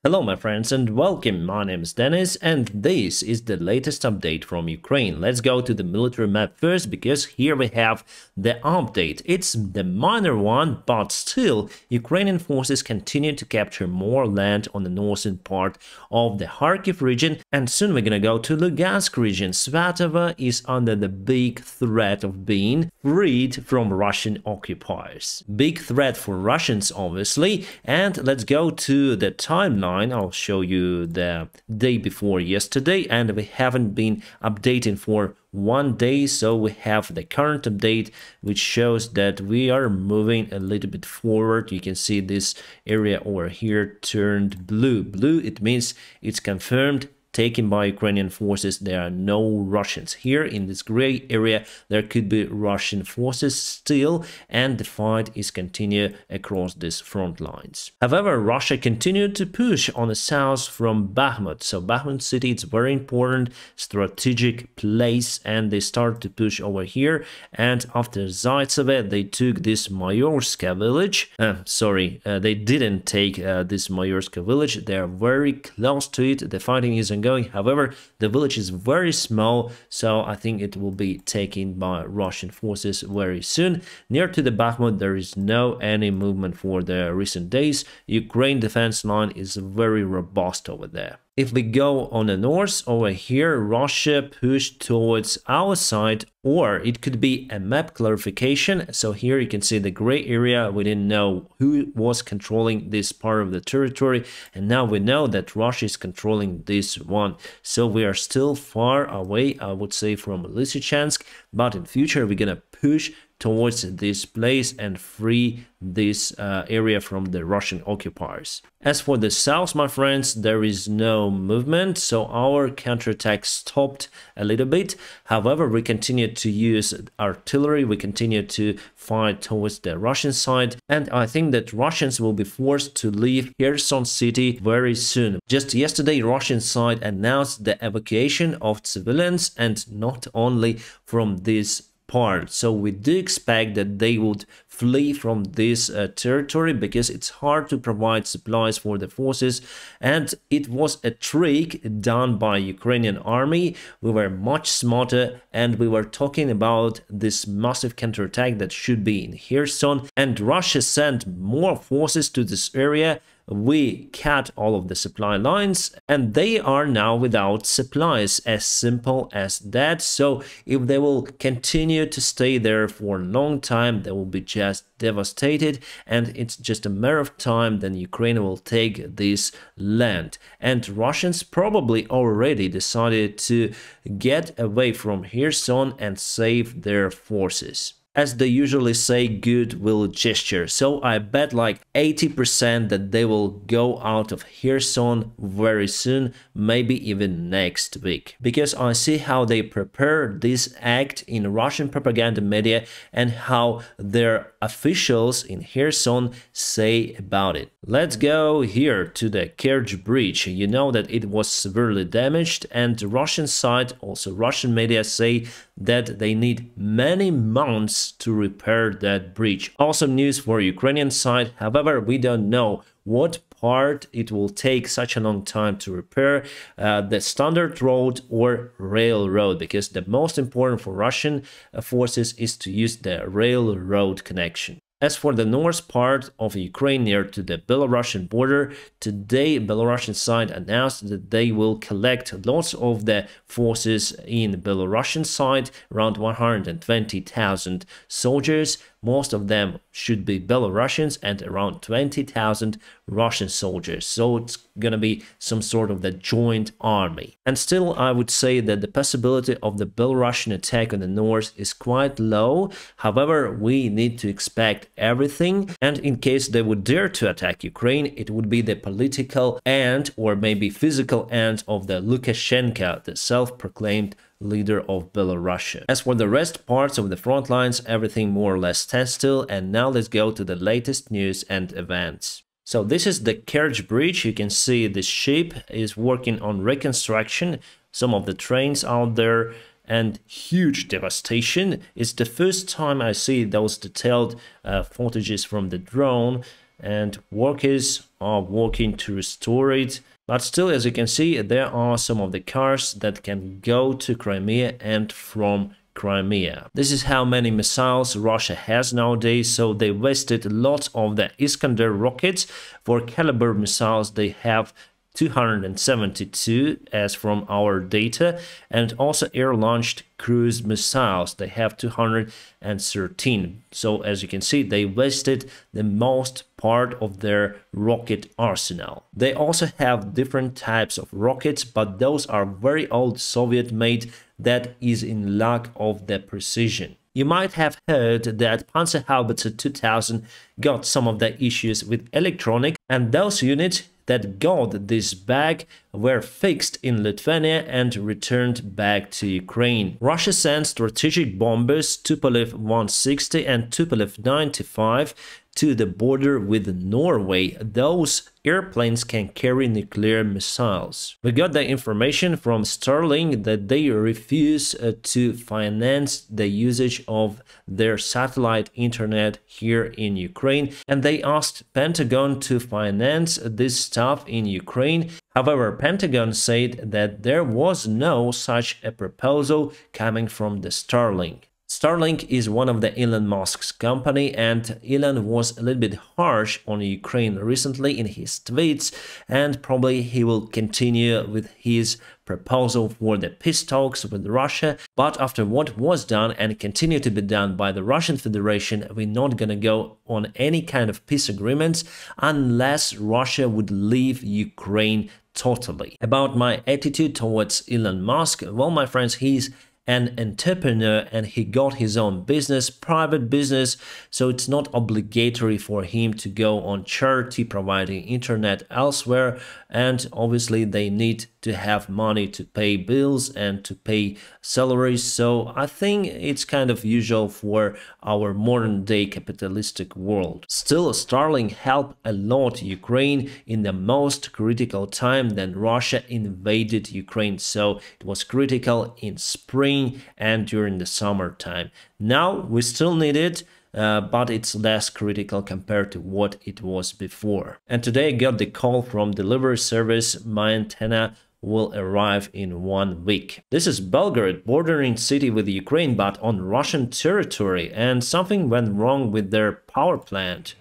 Hello my friends and welcome, my name is Dennis and this is the latest update from Ukraine. Let's go to the military map first because here we have the update. It's the minor one, but still Ukrainian forces continue to capture more land on the northern part of the Kharkiv region, and soon we're gonna go to Lugansk region. Svatova is under the big threat of being freed from Russian occupiers. Big threat for Russians obviously, and let's go to the timeline. I'll show you the day before yesterday, and we haven't been updating for 1 day, so we have the current update which shows that we are moving a little bit forward. You can see this area over here turned blue. It means it's confirmed, taken by Ukrainian forces. There are no Russians here. In this gray area there could be Russian forces still, and the fight is continue across these front lines. However, Russia continued to push on the south from Bakhmut. So Bakhmut city is very important strategic place, and they start to push over here, and after Zaitsev they took this Mayorska village. They didn't take this Mayorska village. They are very close to it. The fighting is ongoing. However, the village is very small, so I think it will be taken by Russian forces very soon. Near to the Bakhmut, there is no any movement for the recent days. Ukraine defense line is very robust over there. If we go on the north over here, Russia pushed towards our side, or it could be a map clarification. So here you can see the gray area. We didn't know who was controlling this part of the territory, and now we know that Russia is controlling this one. So we are still far away, I would say, from Lysychansk, but in future we're gonna push towards this place and free this area from the Russian occupiers. As for the south, my friends, there is no movement, so our counterattack stopped a little bit. However, we continue to use artillery, we continue to fight towards the Russian side, and I think that Russians will be forced to leave Kherson city very soon. Just yesterday, Russian side announced the evacuation of civilians, and not only from this part. So we do expect that they would flee from this territory because it's hard to provide supplies for the forces, and it was a trick done by Ukrainian army. We were much smarter, and we were talking about this massive counterattack that should be in Kherson, and Russia sent more forces to this area. We cut all of the supply lines, and they are now without supplies, as simple as that. So if they will continue to stay there for a long time, they will be just devastated, and it's just a matter of time then Ukraine will take this land. And Russians probably already decided to get away from Kherson and save their forces. As they usually say, goodwill gesture. So I bet like 80% that they will go out of Kherson very soon, maybe even next week. Because I see how they prepare this act in Russian propaganda media and how their officials in Kherson say about it. Let's go here to the Kerch bridge. You know that it was severely damaged, and the Russian side, also Russian media, say that they need many months to repair that bridge. Awesome news for Ukrainian side. However, we don't know what part it will take such a long time to repair, the standard road or railroad, because the most important for Russian forces is to use the railroad connection. As for the north part of Ukraine near to the Belarusian border, today Belarusian side announced that they will collect lots of the forces in Belarusian side, around 120,000 soldiers. Most of them should be Belarusians, and around 20,000 Russian soldiers. So it's gonna be some sort of the joint army. And still, I would say that the possibility of the Belarusian attack on the north is quite low. However, we need to expect everything. And in case they would dare to attack Ukraine, it would be the political end or maybe physical end of the Lukashenko, the self-proclaimed leader of Belarus. As for the rest parts of the front lines, everything more or less stands still. And now let's go to the latest news and events. So this is the Kerch bridge. You can see the ship is working on reconstruction. Some of the trains out there, and huge devastation. It's the first time I see those detailed footages from the drone. and workers are working to restore it. But still, as you can see, there are some of the cars that can go to Crimea and from Crimea. This is how many missiles Russia has nowadays, so they wasted lots of the Iskander rockets. For caliber missiles, they have 272 as from our data, and also air-launched cruise missiles, they have 213. So as you can see, they wasted the most part of their rocket arsenal. They also have different types of rockets, but those are very old Soviet made, that is in lack of the precision. You might have heard that Panzerhaubitze 2000 got some of the issues with electronic, and those units that got this back were fixed in Lithuania and returned back to Ukraine. Russia sent strategic bombers Tupolev 160 and Tupolev 95 to the border with Norway. Those airplanes can carry nuclear missiles. We got the information from Starlink that they refuse to finance the usage of their satellite internet here in Ukraine, and they asked Pentagon to finance this stuff in Ukraine. However, Pentagon said that there was no such a proposal coming from the Starlink. Starlink is one of the Elon Musk's company, and Elon was a little bit harsh on Ukraine recently in his tweets, and probably he will continue with his proposal for the peace talks with Russia. But after what was done and continue to be done by the Russian Federation, we're not gonna go on any kind of peace agreements unless Russia would leave Ukraine totally. About my attitude towards Elon Musk, well, my friends, he's an entrepreneur and he got his own business, private business, so it's not obligatory for him to go on charity providing internet elsewhere, and obviously they need to have money to pay bills and to pay salaries. So I think it's kind of usual for our modern day capitalistic world. Still, Starlink helped a lot Ukraine in the most critical time when Russia invaded Ukraine, so it was critical in spring and during the summertime. Now we still need it, but it's less critical compared to what it was before. And today I got the call from delivery service, my antenna will arrive in 1 week. This is Belgorod, bordering city with Ukraine, but on Russian territory, and something went wrong with their power plant.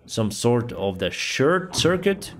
Some sort of the short circuit?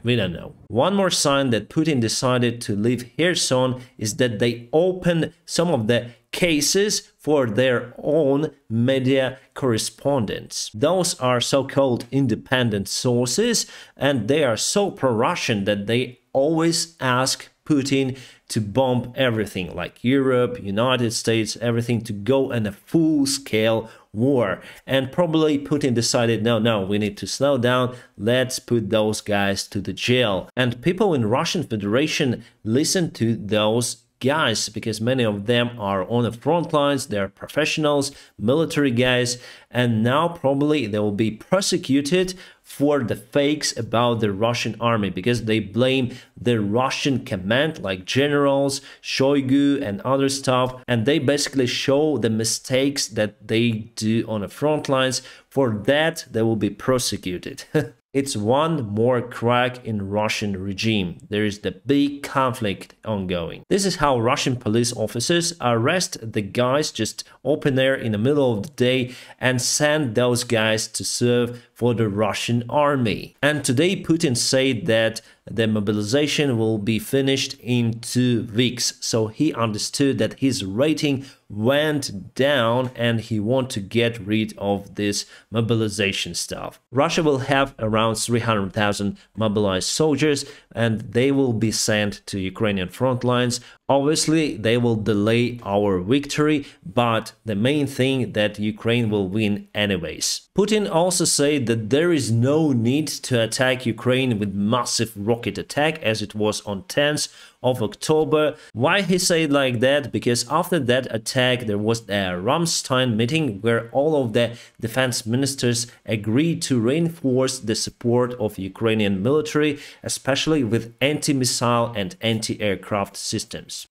We don't know. One more sign that Putin decided to leave Kherson is that they opened some of the cases for their own media correspondents. Those are so-called independent sources, and they are so pro-Russian that they always ask Putin to bomb everything, like Europe, United States, everything, to go in a full-scale war. And probably Putin decided, no, we need to slow down, let's put those guys to the jail. And people in Russian Federation listen to those guys because many of them are on the front lines, they're professionals, military guys, and now probably they will be prosecuted for the fakes about the Russian army because they blame the Russian command like generals, Shoigu and other stuff, and they basically show the mistakes that they do on the front lines. For that, they will be prosecuted. It's one more crack in Russian regime. There is the big conflict ongoing. This is how Russian police officers arrest the guys just open air in the middle of the day and send those guys to serve for the Russian army. And today Putin said that the mobilization will be finished in 2 weeks. So he understood that his rating went down and he wants to get rid of this mobilization stuff. Russia will have around 300,000 mobilized soldiers and they will be sent to Ukrainian front lines. Obviously, they will delay our victory, but the main thing that Ukraine will win anyways. Putin also said that there is no need to attack Ukraine with massive rocket attack as it was on 10th of October. Why he said like that? Because after that attack, there was a Ramstein meeting where all of the defense ministers agreed to reinforce the support of Ukrainian military, especially with anti-missile and anti-aircraft systems.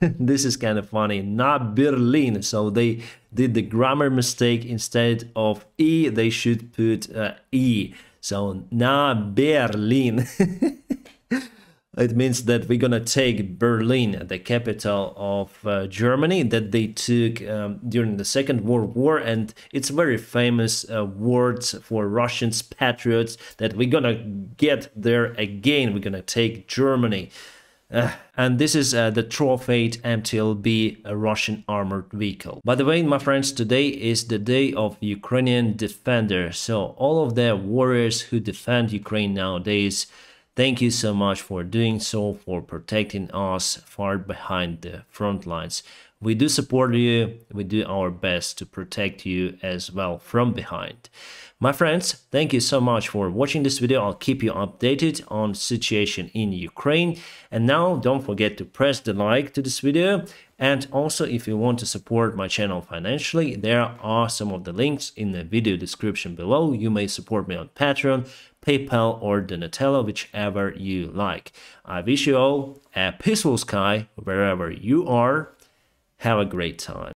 This is kind of funny. Not Berlin. So they did the grammar mistake. Instead of E, they should put E. So na Berlin. It means that we're gonna take Berlin, the capital of Germany, that they took during the Second World War, and it's very famous words for Russians patriots that we're gonna get there again. We're gonna take Germany. And this is the Trophy MTLB, a Russian armored vehicle. By the way, my friends, today is the day of Ukrainian defender. So all of the warriors who defend Ukraine nowadays, thank you so much for doing so, for protecting us far behind the front lines. We do support you. We do our best to protect you as well from behind. My friends, thank you so much for watching this video. I'll keep you updated on the situation in Ukraine. And now don't forget to press the like to this video. And also, if you want to support my channel financially, there are some of the links in the video description below. You may support me on Patreon, PayPal or Donatello, whichever you like. I wish you all a peaceful sky wherever you are. Have a great time.